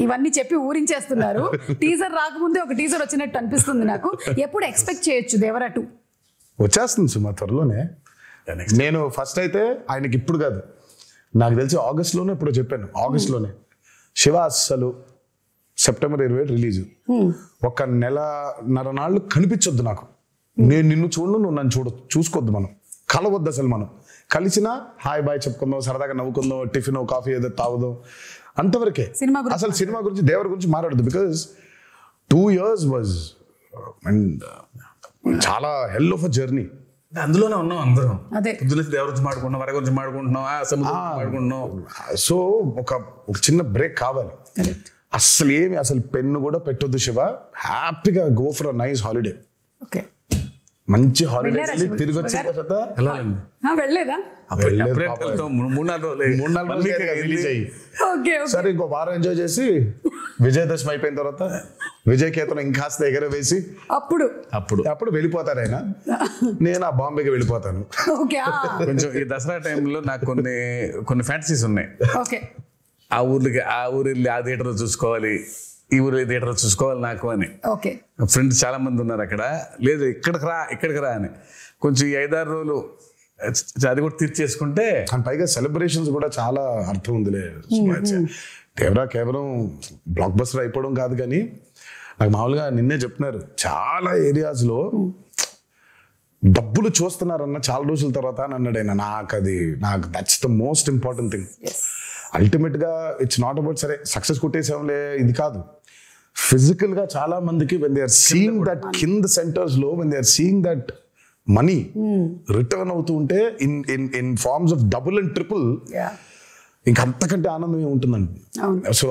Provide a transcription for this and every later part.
ఇవన్నీ చెప్పి ఊరించేస్తున్నారు. టీజర్ రాకముందే ఒక టీజర్ వచ్చినట్టు అనిపిస్తుంది నాకు. ఎప్పుడు ఎక్స్పెక్ట్ చేయొచ్చు దేవరా 2? వచ్చేస్తుంది సుమా త్వరలోనే. నేను ఫస్ట్ అయితే ఆయనకి ఇప్పుడు కాదు, నాకు తెలిసి ఆగస్ట్లోనే ఇప్పుడు చెప్పాను, ఆగస్ట్లోనే శివ అస్సలు సెప్టెంబర్ 27 రిలీజ్. ఒక నెలన్నర నాళ్ళు కనిపించొద్దు నాకు, నేను నిన్ను చూడను, నువ్వు నన్ను చూసుకోవద్దు, మనం కలవద్దు అసలు. మనం కలిసినా హాయ్ బాయ్ చెప్పుకుందాం, సరదాగా నవ్వుకుందాం, టిఫిన్ కాఫీ ఏదో తాగుదాం, అంతవరకే. అసలు సినిమా గురించి దేవర గురించి మాట్లాడదు. బికాజ్ 2 years వాజ్ అండ్ చాలా హెల్ ఆఫ్ అ జర్నీ. అందులోనే ఉన్నాం అందరం. అదే పొద్దున దేవర గురించి మాట్లాడుకుంటున్నాం, వర గురించి మాట్లాడుకుంటున్నాం, మాట్లాడుకుంటున్నాం. సో ఒక చిన్న బ్రేక్ కావాలి. అసలు పెన్ను కూడా పెట్టొద్దు శివ, హ్యాపీగా go for a nice holiday. Okay, మంచి హాలిడే తిరిగి వచ్చిన తర్వాత వెళ్ళలేదా? సరే ఇంకో వారం ఎంజాయ్ చేసి విజయదశమి అయిపోయిన తర్వాత విజయకేతనం ఇంకాస్త ఎగరవేసి అప్పుడు వెళ్ళిపోతారు ఆయన. నేను ఆ బాంబేకి వెళ్ళిపోతాను. కొంచెం ఈ దసరా టైంలో నాకు కొన్ని ఫ్యాంటసీస్ ఉన్నాయి. ఆ ఊరు వెళ్ళి ఆ థియేటర్ చూసుకోవాలి, ఈ ఊరు థియేటర్ చూసుకోవాలి నాకు అని. ఫ్రెండ్స్ చాలా మంది ఉన్నారు అక్కడ. లేదు ఇక్కడికి రా అని కొంచెం ఈ 5-6 రోజులు అది కూడా తీర్చేసుకుంటే. పైగా సెలబ్రేషన్స్ కూడా చాలా అర్థం ఉందిలే. దేవరా కేవలం బ్లాక్ బస్టర్ అయిపోవడం కాదు, కానీ నాకు మామూలుగా నిన్నే చెప్తున్నారు, చాలా ఏరియాస్లో డబ్బులు చూస్తున్నారన్న చాలా రోజుల తర్వాత అని అన్నాడు ఆయన. నాకు that's the most important thing. Ultimate గా ఇట్స్ నాట్ అబౌట్ సరే సక్సెస్ కొట్టేసేంలే ఇది కాదు. ఫిజికల్ గా చాలా మందికి when they are seeing that కింద సెంటర్స్ లో when they are seeing that money return అవుతూ ఉంటే in forms of double and triple, ఇంకా అంతకంటే ఆనందమే ఉంటుందండి. సో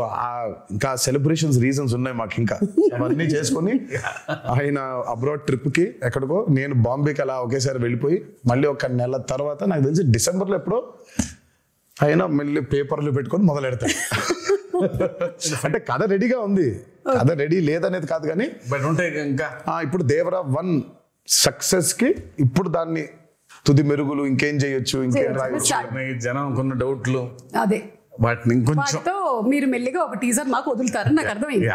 ఇంకా సెలబ్రేషన్స్ రీజన్స్ ఉన్నాయి మాకు. ఇంకా అవన్నీ చేసుకొని ఆయన అబ్రాడ్ ట్రిప్ కి ఎక్కడికో, నేను బాంబేకి అలా ఒకేసారి వెళ్ళిపోయి మళ్ళీ ఒక నెల తర్వాత నాకు తెలిసి డిసెంబర్లో ఎప్పుడో అయినా మళ్ళీ పేపర్లు పెట్టుకొని మొదలెడతాను. అంటే కథ రెడీగా ఉంది, కథ రెడీ లేదనేది కాదు, కానీ ఇంకా ఇప్పుడు దేవరా 1 సక్సెస్ కి ఇప్పుడు దాన్ని తుది మెరుగులు ఇంకేం చేయొచ్చు, ఇంకేం రాయొచ్చు, జనం కొన్ని డౌట్లు, అదే వాటిని ఇంకొంచెం మీరు మెల్లిగా ఒక టీజర్ మాకు వదులుతారని నాకు అర్థమైంది.